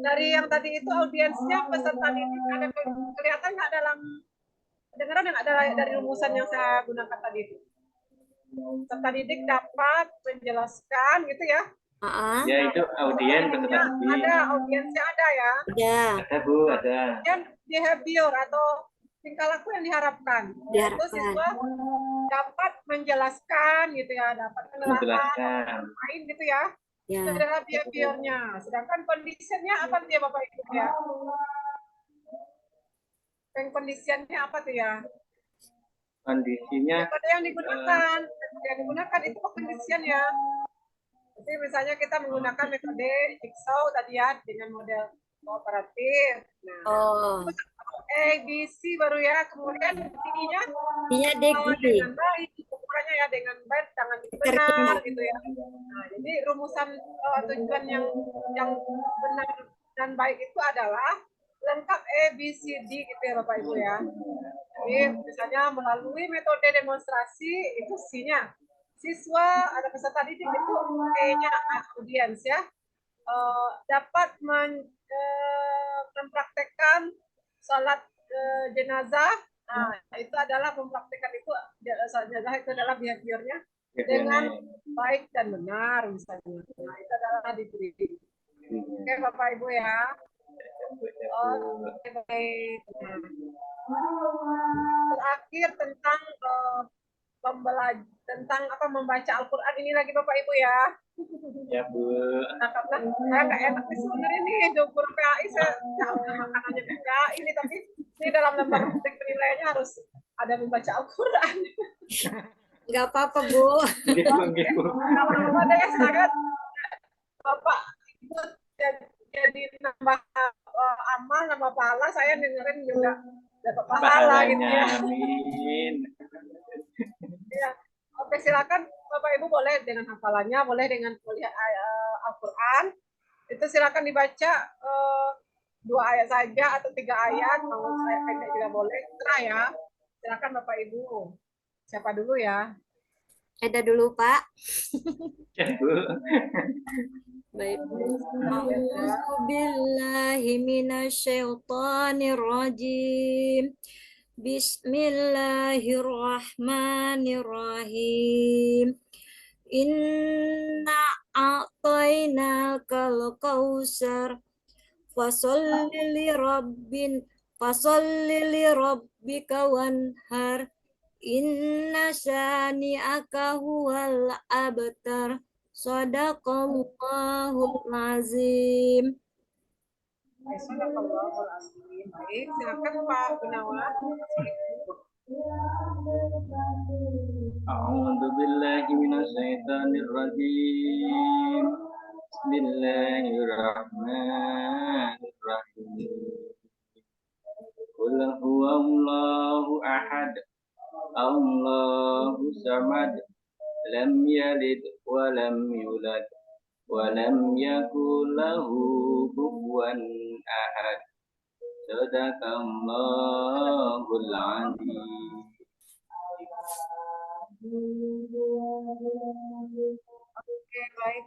dari yang tadi itu audiensnya peserta didik ada kelihatan nggak dalam kedengaran yang ada dari rumusan yang saya gunakan tadi itu? Peserta didik dapat menjelaskan gitu ya? Ya itu audiens peserta didik. Ada audiensnya ada ya? Ada Bu, ada. Kemudian behavior atau tingkah laku yang diharapkan. Yaitu siswa dapat menjelaskan gitu ya, dapat menjelaskan main gitu ya. Itu adalah behaviornya. Sedangkan conditionnya apa tuh ya Bapak Ibu ya? Conditionnya apa tuh ya? Kondisinya metode yang digunakan itu condition ya. Jadi misalnya kita menggunakan metode jigsaw tadi ya dengan model kooperatif. Nah, A, B, C baru ya, kemudian D-nya dengan baik, ukurannya ya dengan baik, dengan benar gitu ya. Nah, jadi rumusan tujuan yang benar dan baik itu adalah lengkap A, B, C, D gitu ya Bapak Ibu ya. Jadi misalnya melalui metode demonstrasi itu C-nya. Siswa ada peserta didik itu E-nya audiens ya. Dapat mempraktekkan salat jenazah. Nah, itu adalah mempraktekkan itu salat jenazah itu adalah behaviornya dengan baik dan benar misalnya. Nah, itu adalah diberi. Oke Bapak Ibu ya. Oke baik. Terakhir tentang tentang membaca Al-Quran ini lagi Bapak Ibu ya. Ya Bu. Nah, karena saya nggak enak sih sebenarnya nih jumper PAI, saya makanannya PAI ini, tapi ini dalam lembar penilaiannya harus ada membaca Al-Quran. Nggak apa-apa Bu. Nama-nama deh sangat Bapak Ibu jadi nambah amal, nambah pahala, saya dengerin juga dapat pahala gitu ya. Amin. Ya. Oke, silakan Bapak Ibu boleh dengan hafalannya, boleh dengan melihat Al-Quran. Itu silakan dibaca 2 ayat saja atau 3 ayat, mau saya pendek juga boleh. Terserah ya. Silakan Bapak Ibu. Siapa dulu ya? Eda dulu Pak. Ya Bu. Baik. A'udzubillahi minasyaitonirrajim. Bismillahirrahmanirrahim. Inna a'tainakal kautsar fasolli li rabbika wanhar. Inna syani'aka huwal abtar. Shadaqallahul azim. Shadaqallahul azim. Baik, silakan Pak Gunawan. أعوذ بالله من الشيطان الرجيم. بسم الله الرحمن الرحيم. قل هو الله أحد الله الصمد لم يلد ولم يولد ولم يكن له كفوا أحد. صدق الله العظيم. Oke, baik.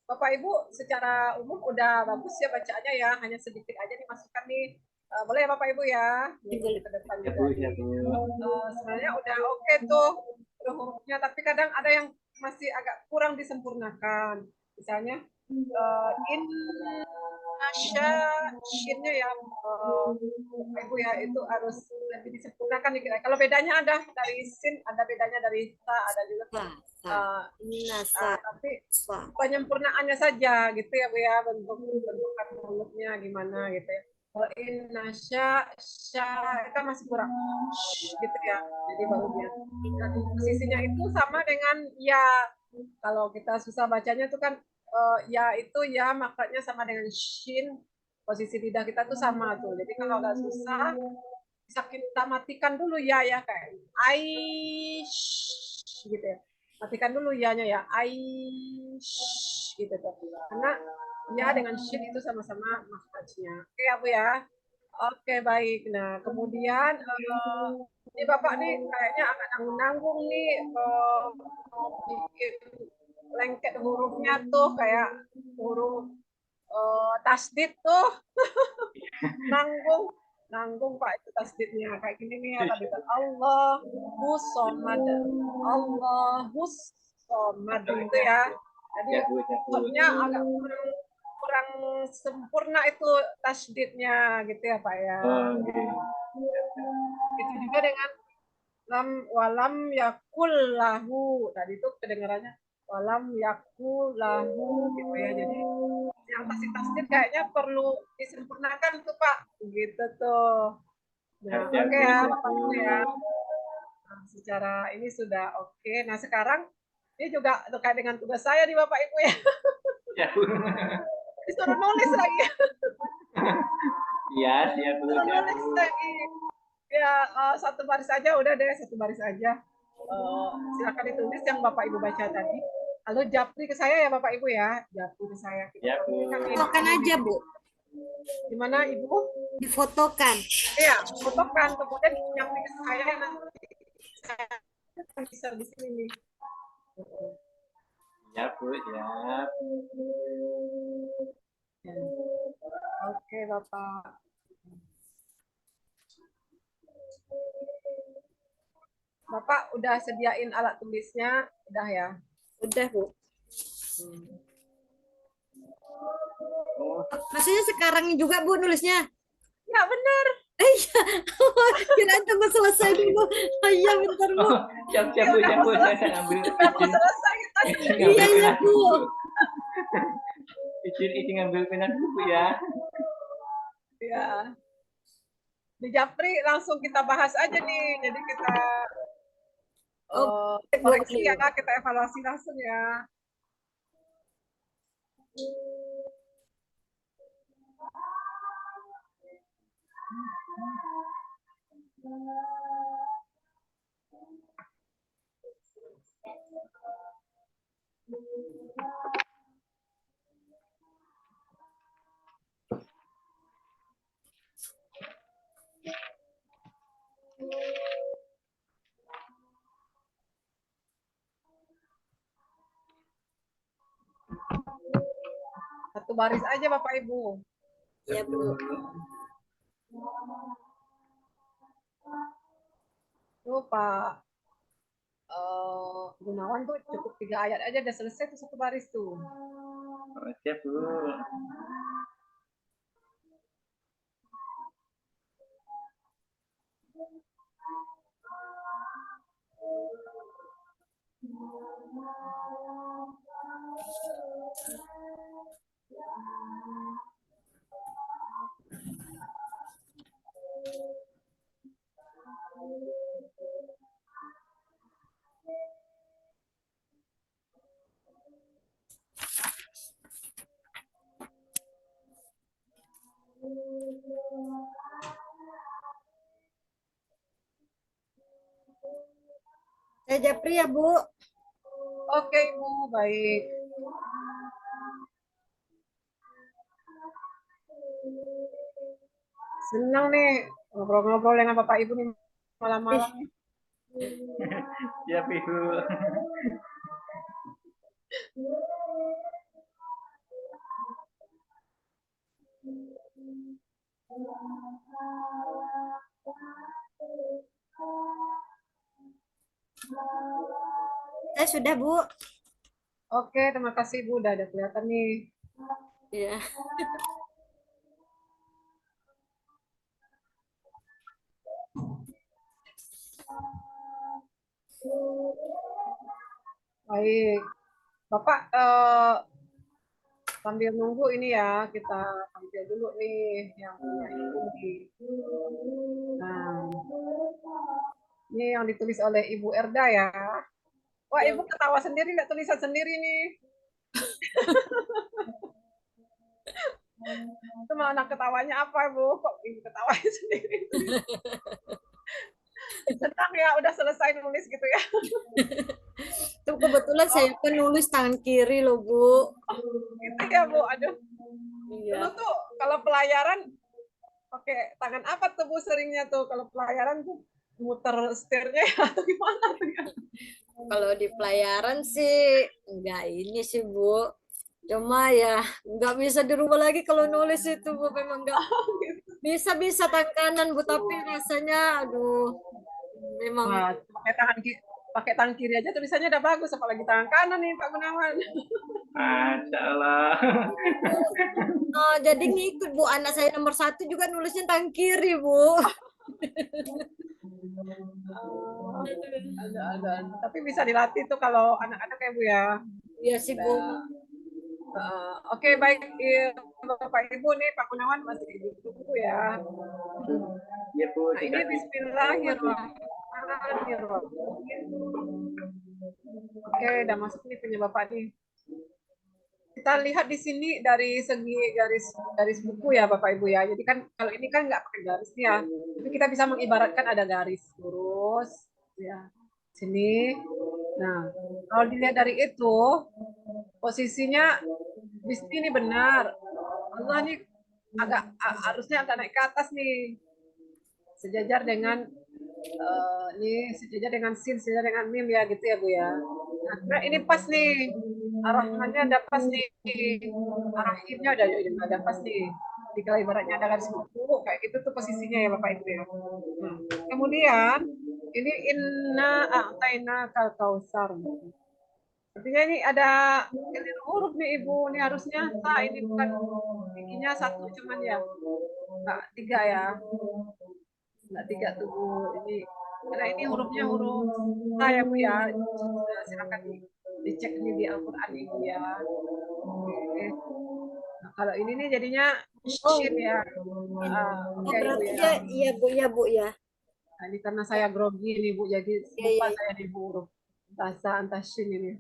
Bapak Ibu secara umum udah bagus ya bacaannya ya, hanya sedikit aja dimasukkan nih. Boleh ya Bapak Ibu ya, Boleh. ke depan Ya juga Bu, ya nih. Bu. Sebenarnya udah oke tuh huruf-hurufnya, tapi kadang ada yang masih agak kurang disempurnakan. Misalnya in Nasya shinnya ya Bapak Ibu ya itu harus lebih disempurnakan dikit. Kalau bedanya ada dari sin, ada bedanya dari ta, ada juga. Tapi penyempurnaannya saja gitu ya Bu ya, bentukan mulutnya gimana gitu ya. Kalau Inasya sya itu masih kurang gitu ya. Jadi baru dia. Dan posisinya itu sama dengan ya. Kalau kita susah bacanya itu kan ya itu ya makanya sama dengan shin. Posisi lidah kita tuh sama tuh. Jadi kalau agak susah bisa kita matikan dulu ya ya kayak aish gitu ya. Matikan dulu ya-nya ya. Aish gitu tuh. Karena ya dengan shin itu sama-sama makhrajnya. Oke ya Bu ya. Oke baik. Nah kemudian ini Bapak nih kayaknya agak nanggung-nanggung nih bikin lengket hurufnya tuh kayak huruf tasdid tuh nanggung nanggung Pak itu tasdidnya kayak gini nih ya tadi kan Allahus somad Allahus somad itu ya jadi Ya Bu, ya Bu. maksudnya agak kurang kurang sempurna itu tasdidnya gitu ya Pak ya. Itu juga dengan walam yakul lahu tadi itu kedengarannya walam yakul lahu gitu ya jadi yang tasdid kayaknya perlu disempurnakan tuh Pak gitu tuh. Nah oke ya Bapak Ibu ya. Nah, secara ini sudah oke. Nah sekarang ini juga terkait dengan tugas saya nih Bapak Ibu ya. Ya Bu. Disuruh nulis lagi. Iya, siap Bu. Disuruh nulis lagi. Ya satu baris aja udah deh satu baris aja. Silakan ditulis yang Bapak Ibu baca tadi. Lalu japri ke saya ya Bapak Ibu ya. Japri ke saya. Ya Bu. Fotokan aja Bu. Gimana Ibu? Difotokan. Iya, fotokan kemudian japri ke saya nanti saya bisa di sini nih. Ya Bu, ya. Oke Bapak. Bapak udah sediain alat tulisnya, udah ya? Udah Bu. Maksudnya sekarang juga Bu nulisnya? Ya benar. Iya. Kirain tunggu selesai dulu. Iya bentar Bu. Siap Bu, siap Bu. Saya ambil izin. Selesai kita. Iya Bu. Izin ngambil pena dulu Bu ya. Ya. Di Japri langsung kita bahas aja nih. Jadi kita koreksi ya, kita evaluasi langsung ya. Satu baris aja Bapak Ibu. Iya Bu. Tuh Pak Gunawan tuh cukup 3 ayat aja udah selesai tuh satu baris tuh. Siap Bu. Saya Japri ya, Bu. Oke, Ibu, baik. Senang nih ngobrol-ngobrol dengan Bapak Ibu nih malam-malam nih. Siap Ibu. Saya sudah, Bu. Oke, terima kasih Ibu, udah ada kelihatan nih. Iya. Baik, Bapak sambil nunggu ini ya, kita tampil dulu nih yang punya Ibu nih. Nah, ini yang ditulis oleh Ibu Erda ya. Wah, Ya, Ibu ketawa sendiri, nggak tulisan sendiri nih. Itu mana ketawanya apa, Bu? Kok Ibu ketawanya sendiri? Senang ya, udah selesai nulis gitu ya. itu kebetulan saya penulis tangan kiri loh, Bu. Gitu ya, Bu. Aduh, dulu Iya. tuh kalau pelayaran pakai tangan apa tuh Bu seringnya tuh kalau pelayaran tuh muter setirnya ya atau gimana tuh ya? Kalau di pelayaran sih enggak ini sih, Bu. Cuma ya nggak bisa dirubah lagi kalau nulis itu, Bu. Memang nggak bisa tangan kanan, Bu. Tapi rasanya, aduh, memang. Wah, pakai tangan kiri aja tulisannya udah bagus, apalagi tangan kanan nih Pak Gunawan. Masya Allah. Oh, jadi ngikut, Bu. Anak saya nomor satu juga nulisnya tangan kiri, Bu. Ada. Tapi bisa dilatih tuh kalau anak-anak ya Bu ya. Iya sih, Bu. Oke, baik. Bapak Ibu nih Pak Gunawan masih ditunggu ya. Ya Bu, Nah, ini dikasih. Bismillahirrahmanirrahim. Oke, udah masuk nih punya Bapak nih. Kita lihat di sini dari segi garis garis buku ya Bapak Ibu ya. Jadi kan kalau ini kan nggak pakai garis nih ya. Tapi kita bisa mengibaratkan ada garis lurus ya. Sini. Nah, kalau dilihat dari itu posisinya di sini benar. Allah nih harusnya agak naik ke atas nih. Sejajar dengan ini sejajar dengan sin, sejajar dengan mim ya gitu ya Bu ya. Nah, ini pas nih arahannya ada pas nih, arahnya ada pas nih. Jadi kalau ibaratnya ada garis buku kayak gitu tuh posisinya ya Bapak Ibu ya. Nah, kemudian ini inna a'taina kal kausar. Artinya ini ada keliru huruf nih Ibu. Ini harusnya ta, ini bukan giginya satu cuman ya. Enggak tiga ya. Enggak tiga tuh Bu. Ini karena ini hurufnya huruf ta ya Bu ya. Silakan dicek nih di Al-Qur'an Ibu ya. Oke. Nah, kalau ini nih jadinya Oh, shin ya. oh Oke Ibu berarti ya. ya, iya Bu, ya Bu ya. Nah, ini karena saya grogi nih Bu, jadi Iya, lupa iya, iya. saya nih Bu huruf bahasa antah shin ini.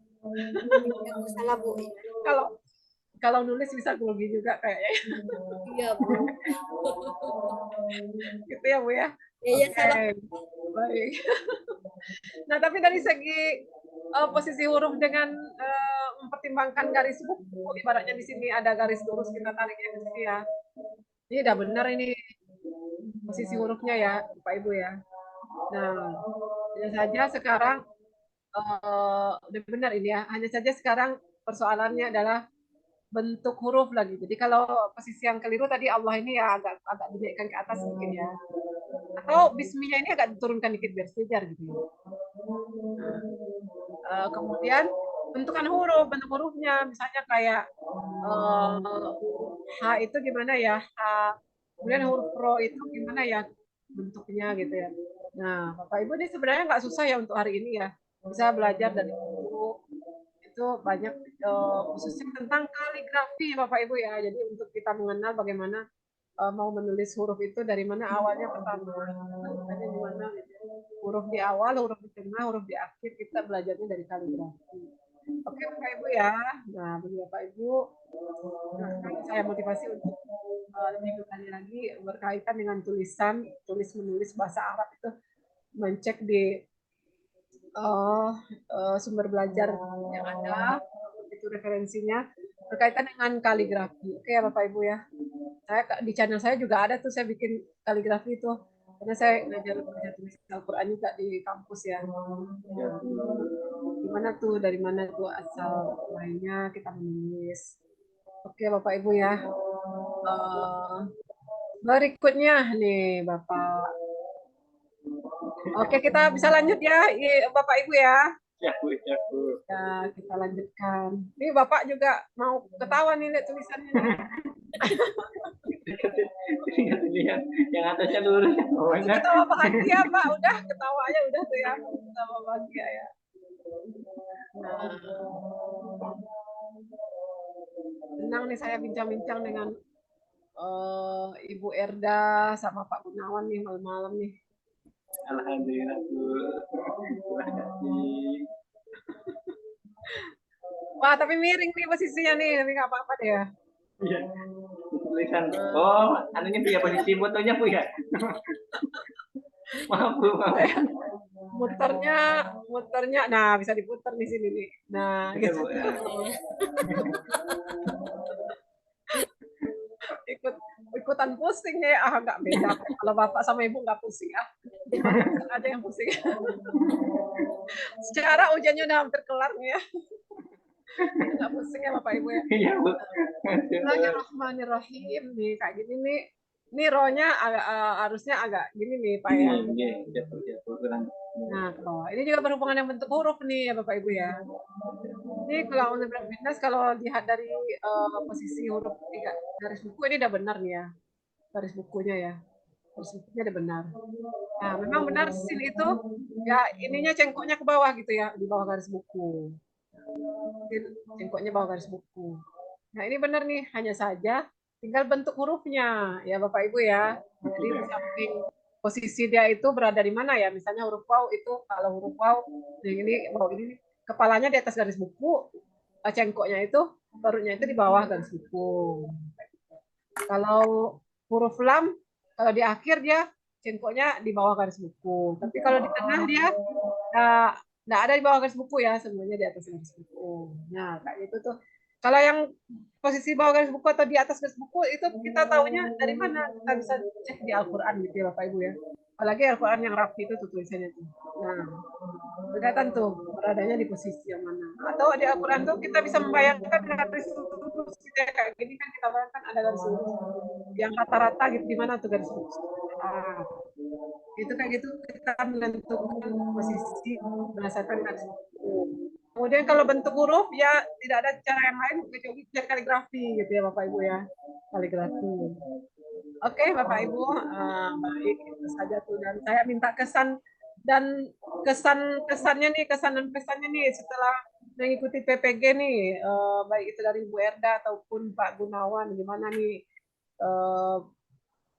Aku salah, Bu. Kalau kalau nulis bisa grogi juga kayaknya. Iya, Bu. Gitu ya Bu ya. Iya, iya, Oke, salah. baik. Nah, tapi dari segi posisi huruf dengan mempertimbangkan garis buku, ibaratnya di sini ada garis lurus kita tariknya ke sini ya. Ini udah benar ini posisi hurufnya ya, Pak Ibu ya. Nah, hanya saja sekarang udah benar ini ya. Hanya saja sekarang persoalannya adalah bentuk huruf lagi. Jadi kalau posisi yang keliru tadi Allah ini ya agak agak dinaikkan ke atas mungkin ya. Atau bismillah ini agak diturunkan dikit biar sejajar gitu ya. Kemudian bentuk hurufnya misalnya kayak H itu gimana ya, H, kemudian huruf Ro itu gimana ya bentuknya gitu ya. Nah, Bapak Ibu ini sebenarnya nggak susah ya untuk hari ini ya, bisa belajar dari buku itu banyak khususnya tentang kaligrafi Bapak Ibu ya. Jadi untuk kita mengenal bagaimana mau menulis huruf itu dari mana awalnya pertama, ada di mana gitu. Huruf di awal, huruf di tengah, huruf di akhir kita belajarnya dari kaligrafi. Oke Bapak Ibu ya. Nah bagi Bapak Ibu, nah, saya motivasi untuk lebih kali lagi berkaitan dengan tulis menulis bahasa Arab itu mencek di sumber belajar yang ada itu referensinya berkaitan dengan kaligrafi. Oke ya Bapak Ibu ya. Saya di channel saya juga ada tuh saya bikin kaligrafi itu karena saya ngajar baca tulis Al-Quran juga di kampus ya. Gimana tuh dari mana tuh asal lainnya kita menulis. Oke Bapak Ibu ya. Berikutnya nih Bapak. Oke kita bisa lanjut ya Bapak Ibu ya. Ya Bu, ya Bu. Ya, kita lanjutkan. Ini Bapak juga mau ketawa nih lihat tulisannya nih. yang atasnya lurus, yang bawahnya. Ketawa bahagia Pak, udah ketawanya udah tuh ya, ketawa bahagia ya. Nah, senang nih saya bincang-bincang dengan Ibu Erda sama Pak Gunawan nih malam-malam nih. Alhamdulillah Bu. Terima kasih. Wah, tapi miring nih posisinya nih, tapi nggak apa-apa deh ya. Iya. Tulisan. Oh, anunya Bu ya, posisi fotonya Bu ya. Maaf Bu, maaf. Muternya, nah bisa diputar di sini nih. Nah, Iya, gitu. Bu, ya. Ikutan pusing ya, nggak beda. Kalau bapak sama ibu nggak pusing ya, ada yang pusing. Secara ujiannya udah hampir kelar nih ya, nggak pusing ya bapak ibu ya. Iya Bu. Bismillahirrahmanirrahim nih kayak gini nih. Ini rohnya harusnya agak gini nih Pak ya. Nah, ini juga berhubungan dengan bentuk huruf nih ya Bapak Ibu ya. Ini kalau Universitas Binnas kalau lihat dari posisi huruf garis buku ini udah benar nih ya. Garis bukunya ya. Garis bukunya udah benar. Nah, memang benar sil itu ya ininya cengkoknya ke bawah gitu ya, di bawah garis buku. Cengkoknya bawah garis buku. Nah, ini benar nih, hanya saja tinggal bentuk hurufnya ya Bapak Ibu ya. Jadi di samping posisi dia itu berada di mana ya? Misalnya huruf waw itu kalau huruf waw ini waw ini kepalanya di atas garis buku, cengkoknya itu perutnya itu di bawah garis buku. Kalau huruf lam kalau di akhir dia cengkoknya di bawah garis buku. Tapi kalau di tengah dia nggak ada di bawah garis buku ya, semuanya di atas garis buku. Nah, kayak gitu tuh. Kalau yang posisi bawah garis buku atau di atas garis buku itu kita tahunya dari mana? Kita bisa cek di Al-Quran gitu ya Bapak Ibu ya. Apalagi Al-Quran yang rapi itu tuh tulisannya tuh. Nah, kelihatan tuh beradanya di posisi yang mana. Atau di Al-Quran tuh kita bisa membayangkan garis lurus kita kayak gini kan kita bayangkan ada garis lurus yang rata-rata gitu di mana tuh garis lurus. Nah, itu kayak gitu kita menentukan posisi berdasarkan garis buku. Kemudian kalau bentuk huruf ya tidak ada cara yang lain kecuali kaligrafi gitu ya Bapak Ibu ya. Kaligrafi. Oke Bapak Ibu, baik itu saja tuh dan saya minta kesan dan kesannya nih, kesan dan pesannya nih setelah mengikuti PPG nih, baik itu dari Bu Erda ataupun Pak Gunawan, gimana nih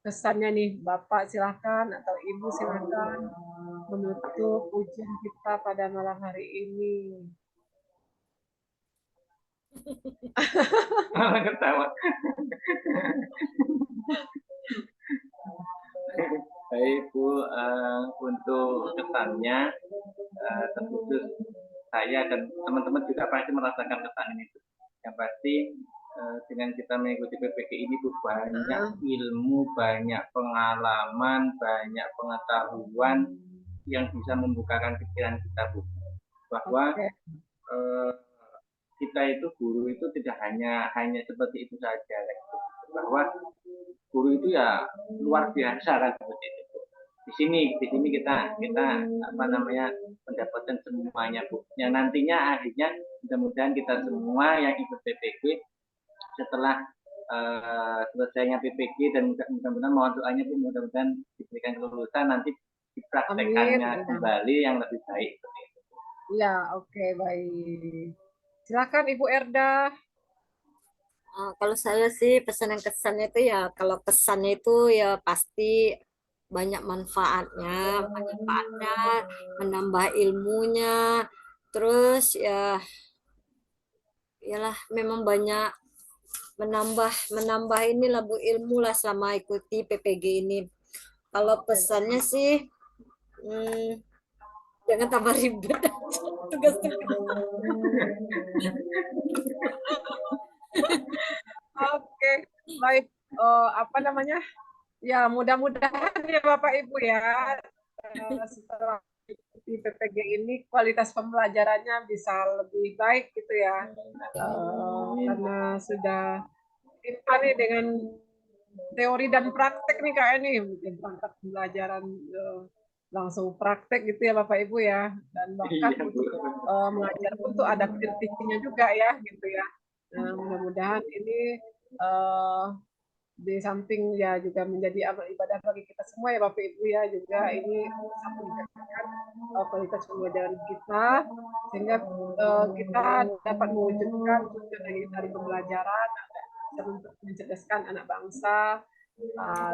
kesannya nih, Bapak silakan atau Ibu silakan menutup ujian kita pada malam hari ini. Malah ketawa. Baik Bu, untuk kesannya terkhusus saya dan teman-teman juga pasti merasakan kesan ini. Yang pasti dengan kita mengikuti PPG ini Bu, banyak ilmu, banyak pengalaman, banyak pengetahuan yang bisa membukakan pikiran kita Bu. Bahwa kita itu guru itu tidak hanya seperti itu saja, bahwa guru itu ya luar biasa kan seperti itu. Di sini kita apa namanya mendapatkan semuanya Bu. Yang nantinya akhirnya mudah-mudahan kita semua yang ikut PPG setelah selesainya PPG dan mudah-mudahan mohon doanya Bu, mudah-mudahan diberikan kelulusan nanti dipraktekannya kembali yang lebih baik. Ya, oke, baik. Silakan Ibu Erda. Kalau saya sih pesan yang kesannya itu ya, kalau kesannya itu ya pasti banyak manfaatnya, menambah ilmunya, terus ya, yalah memang banyak menambah inilah Bu ilmu lah selama ikuti PPG ini. Kalau pesannya sih jangan tambah ribet tugas-tugas. Oke, baik. Apa namanya? Ya, mudah-mudahan ya Bapak Ibu ya, setelah di PPG ini kualitas pembelajarannya bisa lebih baik gitu ya. Karena sudah timpa nih dengan teori dan praktek nih Kak ini, mungkin praktek pembelajaran langsung praktek gitu ya Bapak Ibu ya. Dan bahkan Iya, Bu. mengajar pun tuh ada kritiknya juga ya gitu ya. Nah, mudah-mudahan ini di samping ya juga menjadi amal ibadah bagi kita semua ya Bapak Ibu ya, juga ini bisa meningkatkan kualitas pembelajaran kita sehingga kita dapat mewujudkan tujuan dari pembelajaran bisa mencerdaskan anak bangsa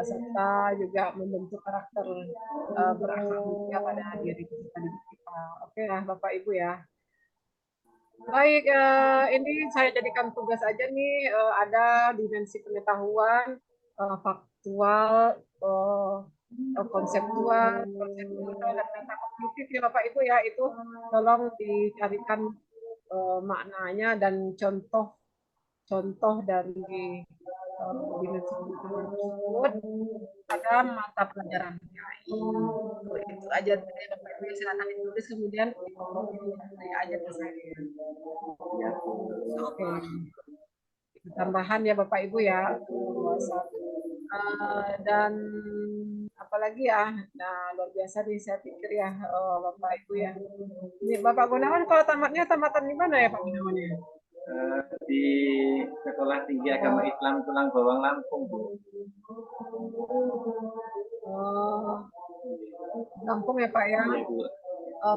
serta juga membentuk karakter berakhlak mulia pada diri kita. Oke lah Bapak Ibu ya. Baik, ini saya jadikan tugas aja nih, ada dimensi pengetahuan, faktual, konseptual, dan meta kognitif ya Bapak Ibu ya, itu tolong dicarikan maknanya dan contoh dari dimensi pengetahuan tersebut pada mata pelajaran PKI. Itu aja dari Bapak Ibu, silakan ditulis kemudian di aja ke saya. Ya. Oke. Tambahan ya Bapak Ibu ya. Dan apalagi ya, nah luar biasa nih saya pikir ya Bapak Ibu ya. Ini Bapak Gunawan kalau tamatnya tamatan di mana ya Pak Gunawan ya? Di Sekolah Tinggi Agama Islam Tulang Bawang Lampung, Bu. Lampung ya Pak ya. Iya, Bu.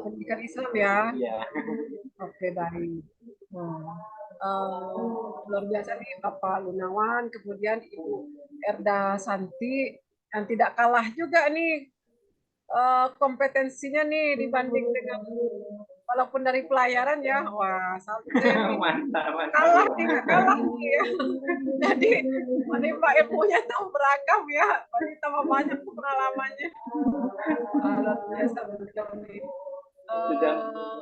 Pendidikan Islam ya. Iya. Oke, baik. Luar biasa nih Bapak Gunawan, kemudian Ibu Erda Santi yang tidak kalah juga nih kompetensinya nih dibanding dengan walaupun dari pelayaran ya, wah sampai nih Mantap, kalah nih, nggak kalah nih ya. Jadi menimba ilmunya tuh beragam ya, pasti tambah banyak tuh pengalamannya. Luar biasa beliau nih.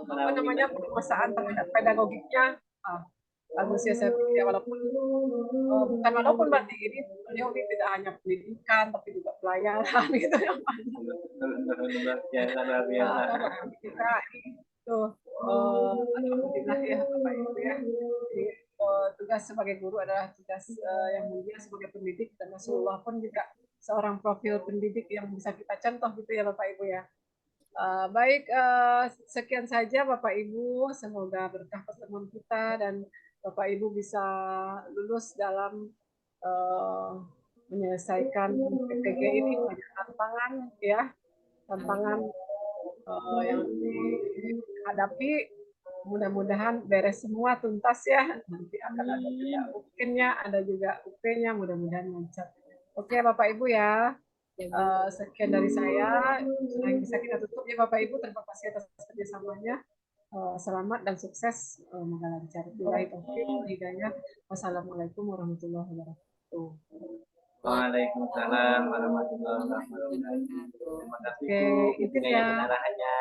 Apa namanya penguasaan terhadap pedagogiknya bagus ya saya pikir walaupun berarti ini beliau ini tidak hanya pendidikan tapi juga pelayaran gitu ya Pak. Kita itu alhamdulillah ya Bapak Ibu ya. Jadi, tugas sebagai guru adalah tugas yang mulia sebagai pendidik dan Rasulullah pun juga seorang profil pendidik yang bisa kita contoh gitu ya Bapak Ibu ya. Baik, sekian saja Bapak Ibu. Semoga berkah pertemuan kita dan Bapak Ibu bisa lulus dalam menyelesaikan PPG ini banyak tantangan ya, tantangan yang dihadapi. Mudah-mudahan beres semua tuntas ya. Nanti akan ada juga UKIN-nya, ada juga UP-nya. Mudah-mudahan lancar. Oke Bapak Ibu ya. Sekian dari saya, sudah bisa kita tutup ya Bapak Ibu. Terima kasih atas kerjasamanya. Selamat dan sukses, semoga lancar. Billahi taufiq wal hidayah. Wassalamualaikum warahmatullahi wabarakatuh. Waalaikumsalam warahmatullahi wabarakatuh. Terima kasih Bu. Oke, itu ya. Penarahannya.